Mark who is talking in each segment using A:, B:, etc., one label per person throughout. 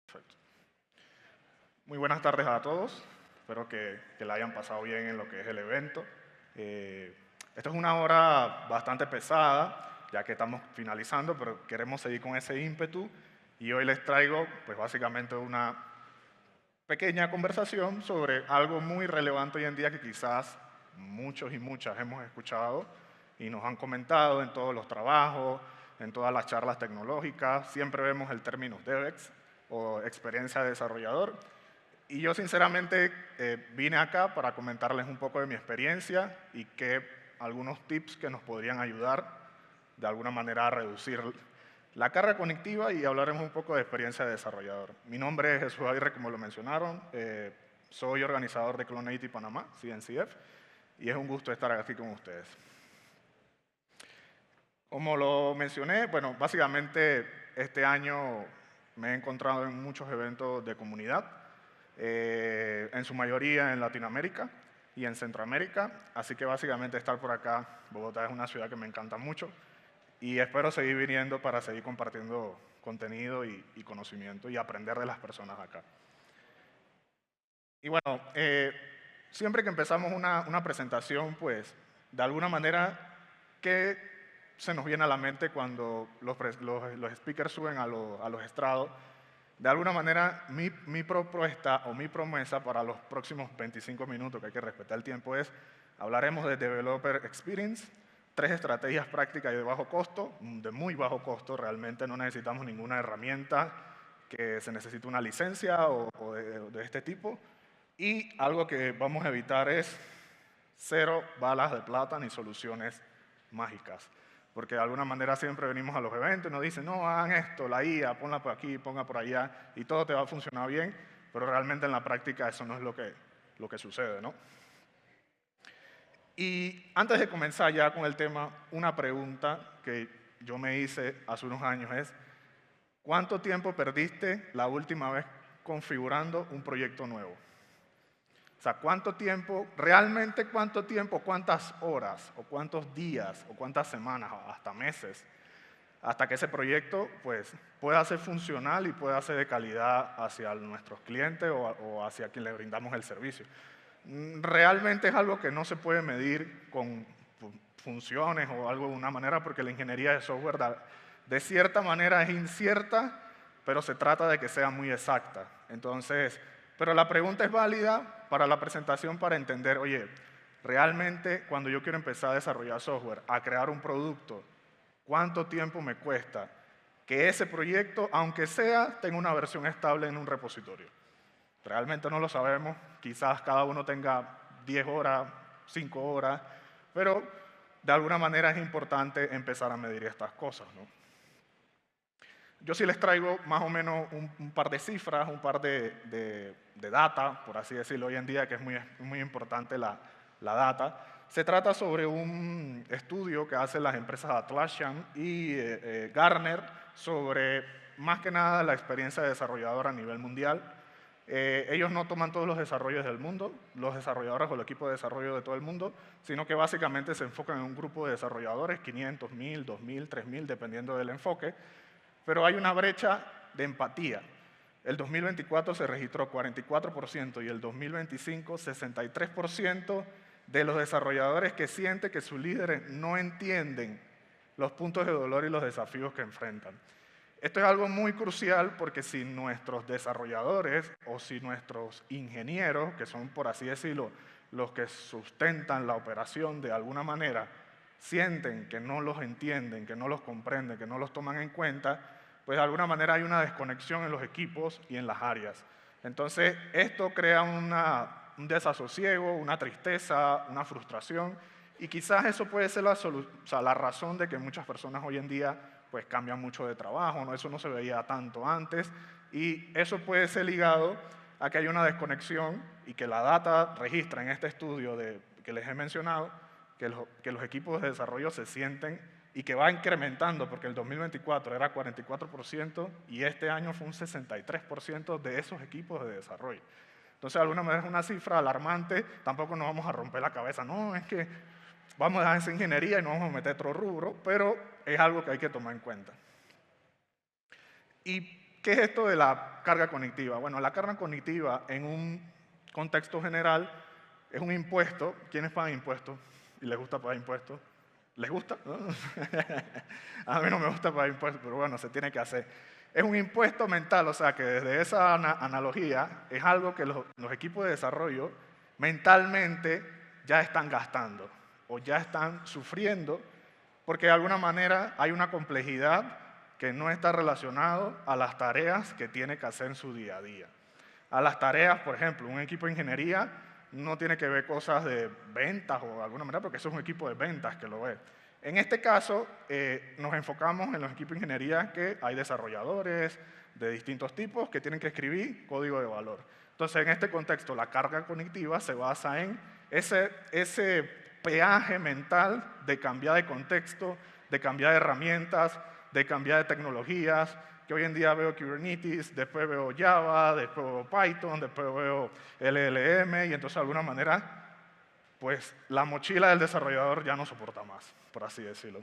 A: Perfecto. Muy buenas tardes a todos. Espero que la hayan pasado bien en lo que es el evento. Esta es una hora bastante pesada, ya que estamos finalizando, pero queremos seguir con ese ímpetu. Y hoy les traigo, pues básicamente una pequeña conversación sobre algo muy relevante hoy en día que quizás muchos y muchas hemos escuchado y nos han comentado en todos los trabajos, en todas las charlas tecnológicas. Siempre vemos el término DevEx o experiencia de desarrollador. Y yo sinceramente vine acá para comentarles un poco de mi experiencia y algunos tips que nos podrían ayudar de alguna manera a reducir la carga cognitiva y hablaremos un poco de experiencia de desarrollador. Mi nombre es Jesús Aguirre, como lo mencionaron. Soy organizador de Clonate Panamá, CNCF, y es un gusto estar aquí con ustedes. Como lo mencioné, bueno, básicamente este año me he encontrado en muchos eventos de comunidad, en su mayoría en Latinoamérica y en Centroamérica, así que básicamente estar por acá, Bogotá es una ciudad que me encanta mucho y espero seguir viniendo para seguir compartiendo contenido y conocimiento y aprender de las personas acá. Y bueno, siempre que empezamos una presentación, pues de alguna manera, ¿qué se nos viene a la mente cuando los speakers suben a los estrados? De alguna manera, mi propuesta o mi promesa para los próximos 25 minutos, que hay que respetar el tiempo, es hablaremos de Developer Experience, 3 estrategias prácticas y de bajo costo, de muy bajo costo, realmente no necesitamos ninguna herramienta que se necesite una licencia o de este tipo. Y algo que vamos a evitar es 0 balas de plata ni soluciones mágicas. Porque de alguna manera siempre venimos a los eventos y nos dicen, no, hagan esto, la IA, ponla por aquí, ponga por allá, y todo te va a funcionar bien, pero realmente en la práctica eso no es lo que sucede, ¿no? Y antes de comenzar ya con el tema, una pregunta que yo me hice hace unos años es, ¿cuánto tiempo perdiste la última vez configurando un proyecto nuevo? O sea, ¿cuánto tiempo, realmente cuánto tiempo, cuántas horas, o cuántos días, o cuántas semanas, hasta meses, hasta que ese proyecto pues, pueda ser funcional y pueda ser de calidad hacia nuestros clientes o hacia quien le brindamos el servicio? Realmente es algo que no se puede medir con funciones o algo de una manera, porque la ingeniería de software de cierta manera es incierta, pero se trata de que sea muy exacta. Entonces, pero la pregunta es válida para la presentación para entender, oye, realmente cuando yo quiero empezar a desarrollar software, a crear un producto, ¿cuánto tiempo me cuesta que ese proyecto, aunque sea, tenga una versión estable en un repositorio? Realmente no lo sabemos, quizás cada uno tenga 10 horas, 5 horas, pero de alguna manera es importante empezar a medir estas cosas, ¿no? Yo sí les traigo más o menos un par de cifras, un par de data, por así decirlo, hoy en día que es muy importante la data. Se trata sobre un estudio que hacen las empresas Atlassian y Gartner sobre más que nada la experiencia de desarrollador a nivel mundial. Ellos no toman todos los desarrollos del mundo, los desarrolladores o el equipo de desarrollo de todo el mundo, sino que básicamente se enfocan en un grupo de desarrolladores, 500, 1000, 2000, 3000, dependiendo del enfoque. Pero hay una brecha de empatía. El 2024 se registró 44% y el 2025 63% de los desarrolladores que sienten que sus líderes no entienden los puntos de dolor y los desafíos que enfrentan. Esto es algo muy crucial porque si nuestros desarrolladores o si nuestros ingenieros, que son por así decirlo los que sustentan la operación de alguna manera, sienten que no los entienden, que no los comprenden, que no los toman en cuenta, pues de alguna manera hay una desconexión en los equipos y en las áreas. Entonces, esto crea un desasosiego, una tristeza, una frustración, y quizás eso puede ser la razón de que muchas personas hoy en día pues cambian mucho de trabajo, ¿no? Eso no se veía tanto antes, y eso puede ser ligado a que hay una desconexión y que la data registra en este estudio que les he mencionado que los equipos de desarrollo se sienten y que va incrementando, porque el 2024 era 44% y este año fue un 63% de esos equipos de desarrollo. Entonces, de alguna manera es una cifra alarmante, tampoco nos vamos a romper la cabeza, no, es que vamos a dejar esa ingeniería y no vamos a meter otro rubro, pero es algo que hay que tomar en cuenta. ¿Y ¿Qué es esto de la carga cognitiva? Bueno, la carga cognitiva en un contexto general es un impuesto. ¿Quiénes pagan impuestos? ¿Y les gusta pagar impuestos? ¿Les gusta? ¿No? A mí no me gusta pagar impuestos, pero bueno, se tiene que hacer. Es un impuesto mental, o sea que desde esa analogía es algo que los equipos de desarrollo mentalmente ya están gastando o ya están sufriendo porque de alguna manera hay una complejidad que no está relacionado a las tareas que tiene que hacer en su día a día. A las tareas, por ejemplo, un equipo de ingeniería no tiene que ver cosas de ventas o de alguna manera, porque eso es un equipo de ventas que lo ve. En este caso, nos enfocamos en los equipos de ingeniería que hay desarrolladores de distintos tipos que tienen que escribir código de valor. Entonces, en este contexto, la carga cognitiva se basa en ese peaje mental de cambiar de contexto, de cambiar de herramientas, de cambiar de tecnologías, que hoy en día veo Kubernetes, después veo Java, después veo Python, después veo LLM, y entonces de alguna manera, pues la mochila del desarrollador ya no soporta más, por así decirlo.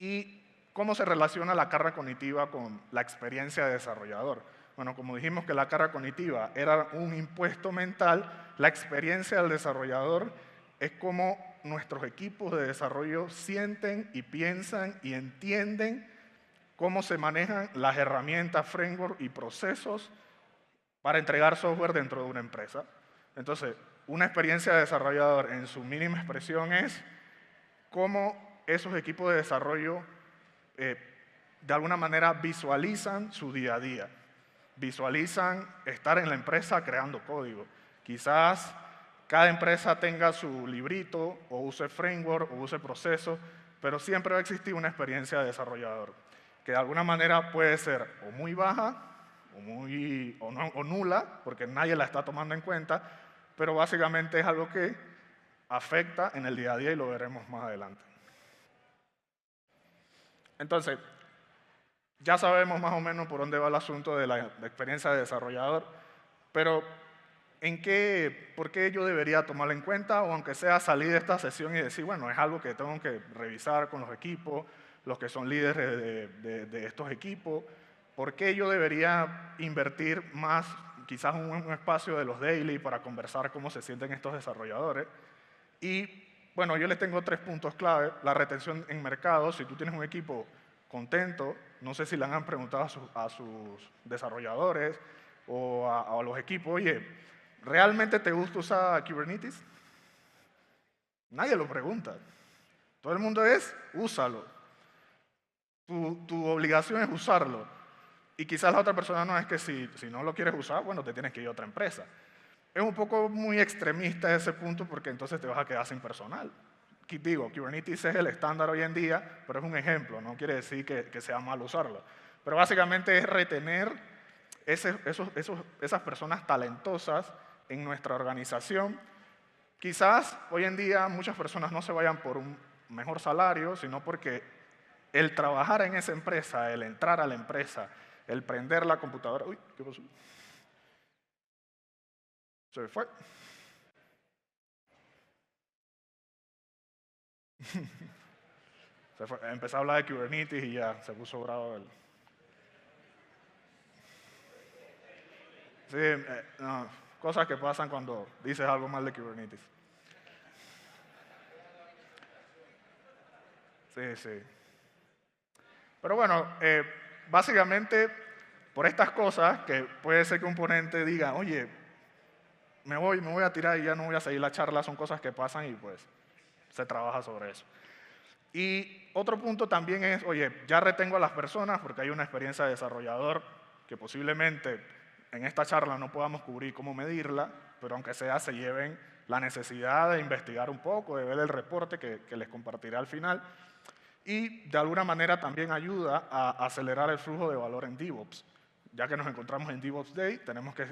A: ¿Y cómo se relaciona la carga cognitiva con la experiencia de desarrollador? Bueno, como dijimos que la carga cognitiva era un impuesto mental, la experiencia del desarrollador es cómo nuestros equipos de desarrollo sienten y piensan y entienden cómo se manejan las herramientas, framework y procesos para entregar software dentro de una empresa. Entonces, una experiencia de desarrollador en su mínima expresión es cómo esos equipos de desarrollo de alguna manera visualizan su día a día, visualizan estar en la empresa creando código. Quizás cada empresa tenga su librito o use framework o use procesos, pero siempre va a existir una experiencia de desarrollador que de alguna manera puede ser o muy baja o nula, porque nadie la está tomando en cuenta, pero básicamente es algo que afecta en el día a día y lo veremos más adelante. Entonces, ya sabemos más o menos por dónde va el asunto de la experiencia de desarrollador, pero ¿por qué yo debería tomarlo en cuenta? O aunque sea salir de esta sesión y decir, bueno, es algo que tengo que revisar con los equipos, los que son líderes de estos equipos. ¿Por qué yo debería invertir más, quizás un espacio de los daily para conversar cómo se sienten estos desarrolladores? Y bueno, yo les tengo 3 puntos clave. La retención en mercado. Si tú tienes un equipo contento, no sé si le han preguntado a sus desarrolladores o a los equipos, oye, ¿realmente te gusta usar Kubernetes? Nadie lo pregunta. Todo el mundo es, úsalo. Tu obligación es usarlo. Y quizás la otra persona no, es que si no lo quieres usar, bueno, te tienes que ir a otra empresa. Es un poco muy extremista ese punto porque entonces te vas a quedar sin personal. Digo, Kubernetes es el estándar hoy en día, pero es un ejemplo, no quiere decir que sea mal usarlo. Pero básicamente es retener esas personas talentosas en nuestra organización. Quizás hoy en día muchas personas no se vayan por un mejor salario, sino porque el trabajar en esa empresa, el entrar a la empresa, el prender la computadora. Uy, ¿qué pasó? Se fue. Empezó a hablar de Kubernetes y ya se puso bravo él. Sí, no, cosas que pasan cuando dices algo mal de Kubernetes. Sí, sí. Pero bueno, básicamente por estas cosas, que puede ser que un ponente diga, oye, me voy a tirar y ya no voy a seguir la charla, son cosas que pasan y pues se trabaja sobre eso. Y otro punto también es, oye, ya retengo a las personas porque hay una experiencia de desarrollador que posiblemente en esta charla no podamos cubrir cómo medirla, pero aunque sea se lleven la necesidad de investigar un poco, de ver el reporte que les compartiré al final. Y de alguna manera también ayuda a acelerar el flujo de valor en DevOps. Ya que nos encontramos en DevOps Day, tenemos que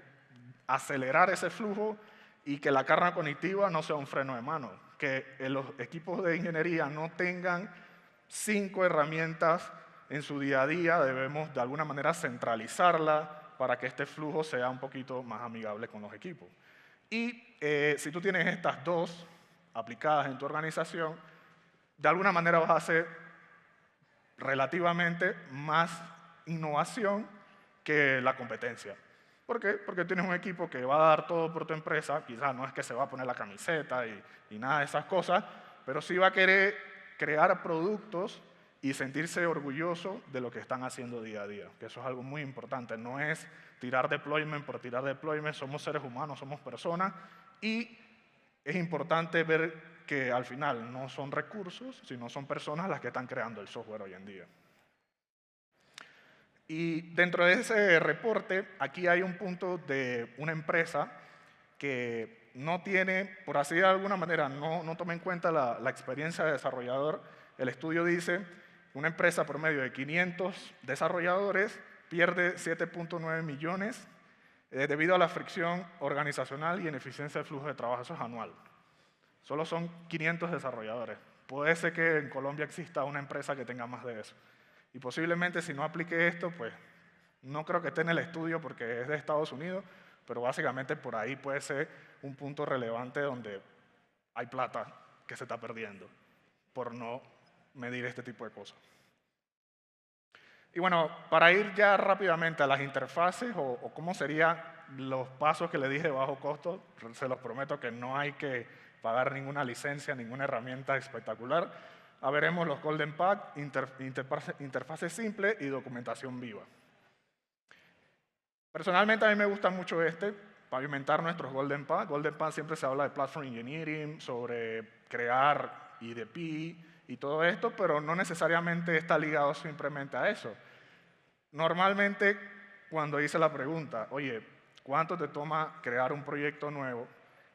A: acelerar ese flujo y que la carga cognitiva no sea un freno de mano. Que los equipos de ingeniería no tengan 5 herramientas en su día a día, debemos de alguna manera centralizarla para que este flujo sea un poquito más amigable con los equipos. Y si tú tienes estas 2 aplicadas en tu organización, de alguna manera vas a ser relativamente más innovación que la competencia. ¿Por qué? Porque tienes un equipo que va a dar todo por tu empresa, quizás no es que se va a poner la camiseta y nada de esas cosas, pero sí va a querer crear productos y sentirse orgulloso de lo que están haciendo día a día, que eso es algo muy importante. No es tirar deployment por tirar deployment, somos seres humanos, somos personas, y es importante ver que al final no son recursos, sino son personas las que están creando el software hoy en día. Y dentro de ese reporte, aquí hay un punto de una empresa que no tiene, por así de alguna manera, no toma en cuenta la experiencia de desarrollador. El estudio dice que una empresa promedio de 500 desarrolladores pierde 7.9 millones debido a la fricción organizacional y ineficiencia del flujo de trabajo. Eso es anual. Solo son 500 desarrolladores. Puede ser que en Colombia exista una empresa que tenga más de eso. Y posiblemente si no aplique esto, pues no creo que esté en el estudio porque es de Estados Unidos, pero básicamente por ahí puede ser un punto relevante donde hay plata que se está perdiendo por no medir este tipo de cosas. Y bueno, para ir ya rápidamente a las interfaces o cómo serían los pasos que le dije de bajo costo, se los prometo que no hay que pagar ninguna licencia, ninguna herramienta espectacular. Veremos los Golden Pack, interfaces simples y documentación viva. Personalmente a mí me gusta mucho pavimentar nuestros Golden Pack. Golden Pack siempre se habla de Platform Engineering, sobre crear IDP y todo esto, pero no necesariamente está ligado simplemente a eso. Normalmente cuando hice la pregunta, oye, ¿cuánto te toma crear un proyecto nuevo?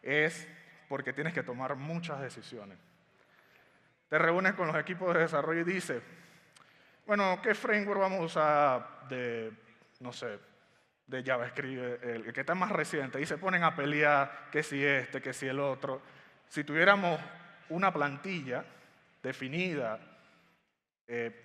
A: Es porque tienes que tomar muchas decisiones. Te reúnes con los equipos de desarrollo y dices, bueno, ¿qué framework vamos a usar no sé, de JavaScript, el que está más reciente? Y se ponen a pelear que si que si el otro. Si tuviéramos una plantilla definida,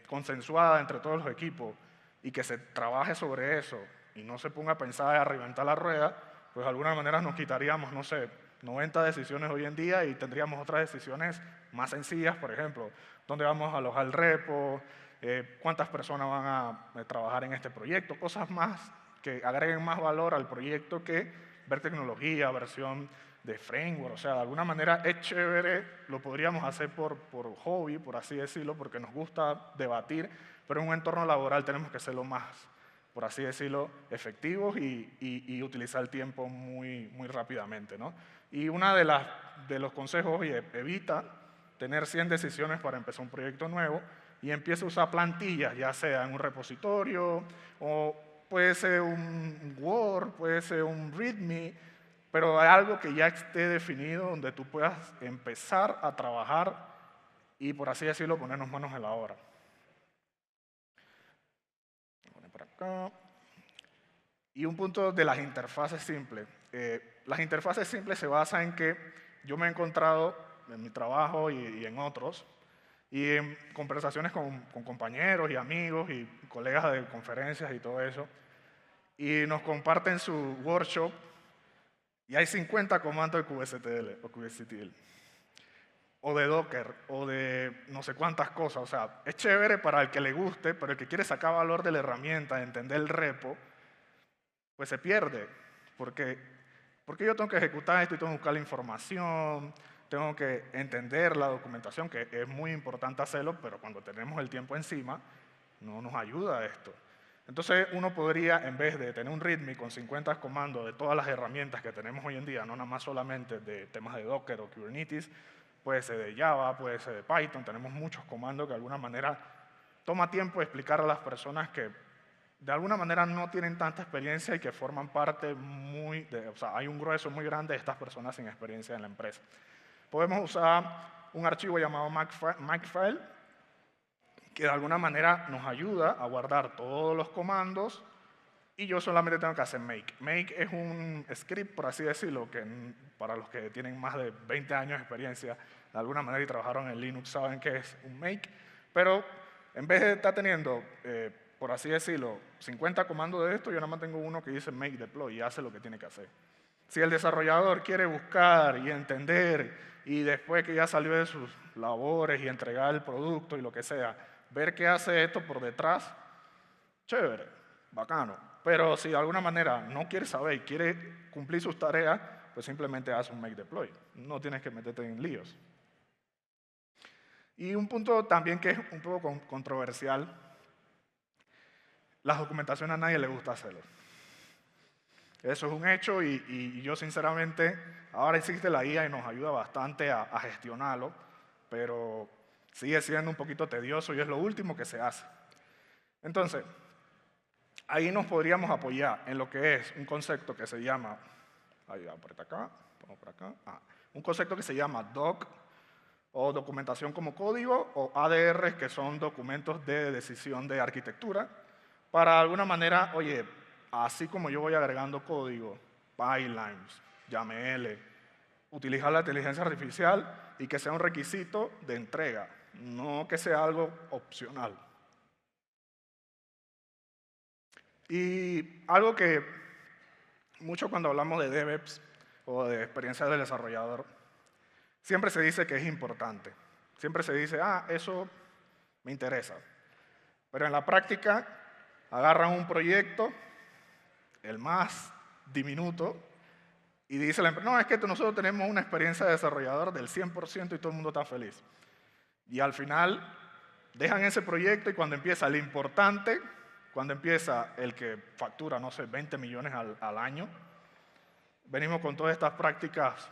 A: consensuada entre todos los equipos y que se trabaje sobre eso y no se ponga a pensar a reventar la rueda, pues de alguna manera nos quitaríamos, no sé, 90 decisiones hoy en día y tendríamos otras decisiones más sencillas, por ejemplo, dónde vamos a alojar el repo, cuántas personas van a trabajar en este proyecto, cosas más que agreguen más valor al proyecto que ver tecnología, versión de framework. O sea, de alguna manera es chévere, lo podríamos hacer por hobby, por así decirlo, porque nos gusta debatir, pero en un entorno laboral tenemos que ser lo más, por así decirlo, efectivos y utilizar el tiempo muy rápidamente, ¿no? Y uno de los consejos, oye, evita tener 100 decisiones para empezar un proyecto nuevo y empieza a usar plantillas, ya sea en un repositorio o puede ser un Word, puede ser un README, pero hay algo que ya esté definido donde tú puedas empezar a trabajar y, por así decirlo, ponernos manos en la obra. Voy a poner por acá. Y un punto de las interfaces simples. Las interfaces simples se basan en que yo me he encontrado en mi trabajo y en otros, y en conversaciones con compañeros y amigos y colegas de conferencias y todo eso, y nos comparten su workshop y hay 50 comandos de kubectl o kubectl o de Docker o de no sé cuántas cosas. O sea, es chévere para el que le guste, pero el que quiere sacar valor de la herramienta, entender el repo, pues se pierde, porque yo tengo que ejecutar esto y tengo que buscar la información, tengo que entender la documentación, que es muy importante hacerlo, pero cuando tenemos el tiempo encima, no nos ayuda esto. Entonces uno podría, en vez de tener un README con 50 comandos de todas las herramientas que tenemos hoy en día, no nada más solamente de temas de Docker o Kubernetes, puede ser de Java, puede ser de Python, tenemos muchos comandos que de alguna manera toma tiempo explicar a las personas que de alguna manera no tienen tanta experiencia y que forman parte o sea, hay un grueso muy grande de estas personas sin experiencia en la empresa. Podemos usar un archivo llamado Makefile, que de alguna manera nos ayuda a guardar todos los comandos y yo solamente tengo que hacer make. Make es un script, por así decirlo, que para los que tienen más de 20 años de experiencia de alguna manera y trabajaron en Linux saben que es un make, pero en vez de estar teniendo, por así decirlo, 50 comandos de esto, yo nada más tengo uno que dice make deploy y hace lo que tiene que hacer. Si el desarrollador quiere buscar y entender y después que ya salió de sus labores y entregar el producto y lo que sea, ver qué hace esto por detrás, chévere, bacano. Pero si de alguna manera no quiere saber y quiere cumplir sus tareas, pues simplemente haz un make deploy. No tienes que meterte en líos. Y un punto también que es un poco controversial, las documentaciones a nadie le gusta hacerlo. Eso es un hecho y yo sinceramente, ahora existe la IA y nos ayuda bastante a gestionarlo, pero sigue siendo un poquito tedioso y es lo último que se hace. Entonces, ahí nos podríamos apoyar en lo que es un concepto que se llama, ahí aprieta acá, vamos por acá, un concepto que se llama doc o documentación como código o ADR, que son documentos de decisión de arquitectura, para de alguna manera, oye, así como yo voy agregando código, pipelines, YAML, utilizar la inteligencia artificial y que sea un requisito de entrega, no que sea algo opcional. Y algo que mucho cuando hablamos de DevOps o de experiencia del desarrollador, siempre se dice que es importante. Siempre se dice, eso me interesa. Pero en la práctica, agarran un proyecto, el más diminuto, y dice la empresa, no, es que nosotros tenemos una experiencia de desarrollador del 100% y todo el mundo está feliz. Y al final, dejan ese proyecto y cuando empieza el importante, cuando empieza el que factura, no sé, 20 millones al año, venimos con todas estas prácticas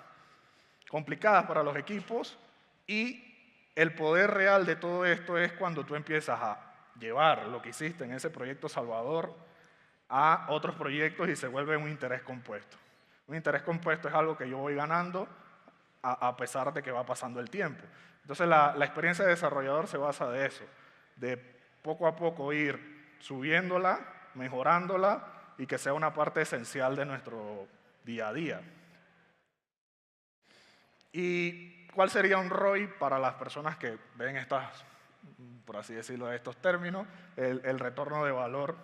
A: complicadas para los equipos y el poder real de todo esto es cuando tú empiezas a llevar lo que hiciste en ese proyecto salvador a otros proyectos y se vuelve un interés compuesto. Un interés compuesto es algo que yo voy ganando a pesar de que va pasando el tiempo. Entonces la experiencia de desarrollador se basa de eso, de poco a poco ir subiéndola, mejorándola y que sea una parte esencial de nuestro día a día. ¿Y cuál sería un ROI para las personas que ven estas, por así decirlo, estos términos? El retorno de valor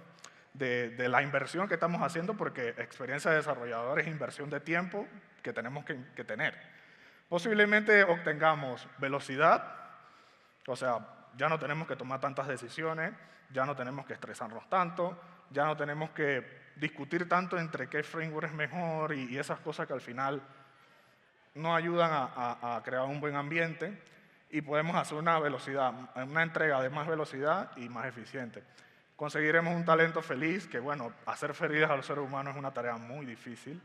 A: de la inversión que estamos haciendo, porque experiencia de desarrollador es inversión de tiempo que tenemos que tener. Posiblemente obtengamos velocidad, o sea, ya no tenemos que tomar tantas decisiones, ya no tenemos que estresarnos tanto, ya no tenemos que discutir tanto entre qué framework es mejor y esas cosas que al final no ayudan a crear un buen ambiente y podemos hacer una velocidad, una entrega de más velocidad y más eficiente. Conseguiremos un talento feliz, que bueno, hacer feliz a los seres humanos es una tarea muy difícil,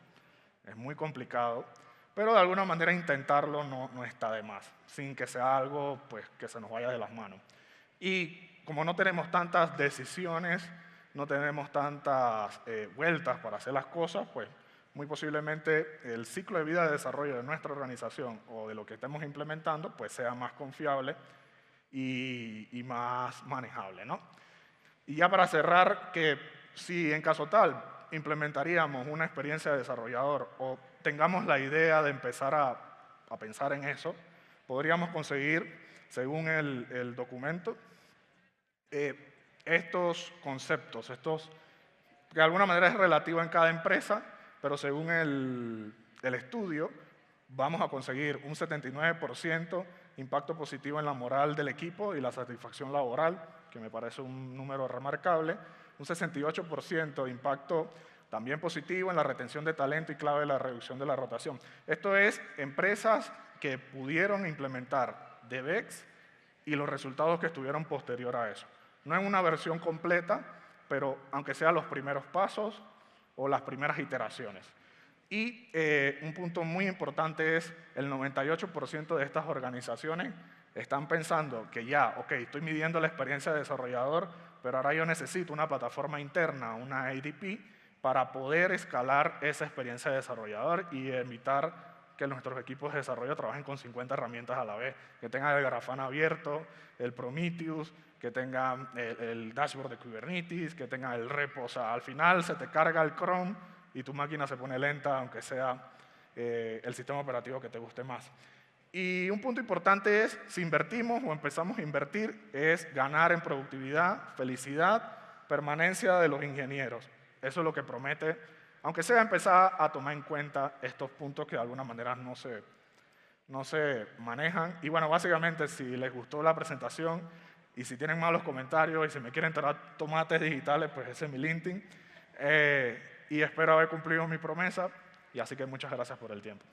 A: es muy complicado, pero de alguna manera intentarlo no está de más, sin que sea algo pues, que se nos vaya de las manos. Y como no tenemos tantas decisiones, no tenemos tantas vueltas para hacer las cosas, pues muy posiblemente el ciclo de vida de desarrollo de nuestra organización o de lo que estemos implementando pues sea más confiable y más manejable, ¿no? Y ya para cerrar, que si en caso tal implementaríamos una experiencia de desarrollador o tengamos la idea de empezar a pensar en eso, podríamos conseguir, según el documento, estos conceptos, estos que de alguna manera es relativo en cada empresa, pero según el estudio, vamos a conseguir un 79% impacto positivo en la moral del equipo y la satisfacción laboral, que me parece un número remarcable, un 68% de impacto también positivo en la retención de talento y clave de la reducción de la rotación. Esto es empresas que pudieron implementar DevEx y los resultados que estuvieron posterior a eso. No en una versión completa, pero aunque sean los primeros pasos o las primeras iteraciones. Y un punto muy importante es el 98% de estas organizaciones están pensando que ya, ok, estoy midiendo la experiencia de desarrollador, pero ahora yo necesito una plataforma interna, una ADP, para poder escalar esa experiencia de desarrollador y evitar que nuestros equipos de desarrollo trabajen con 50 herramientas a la vez, que tengan el Grafana abierto, el Prometheus, que tengan el dashboard de Kubernetes, que tengan el repo. O sea, al final se te carga el Chrome y tu máquina se pone lenta, aunque sea el sistema operativo que te guste más. Y un punto importante es, si invertimos o empezamos a invertir, es ganar en productividad, felicidad, permanencia de los ingenieros. Eso es lo que promete, aunque sea empezar a tomar en cuenta estos puntos que de alguna manera no se manejan. Y bueno, básicamente, si les gustó la presentación, Y si tienen malos comentarios y si me quieren traer tomates digitales, pues ese es mi LinkedIn. Y espero haber cumplido mi promesa. Y así que muchas gracias por el tiempo.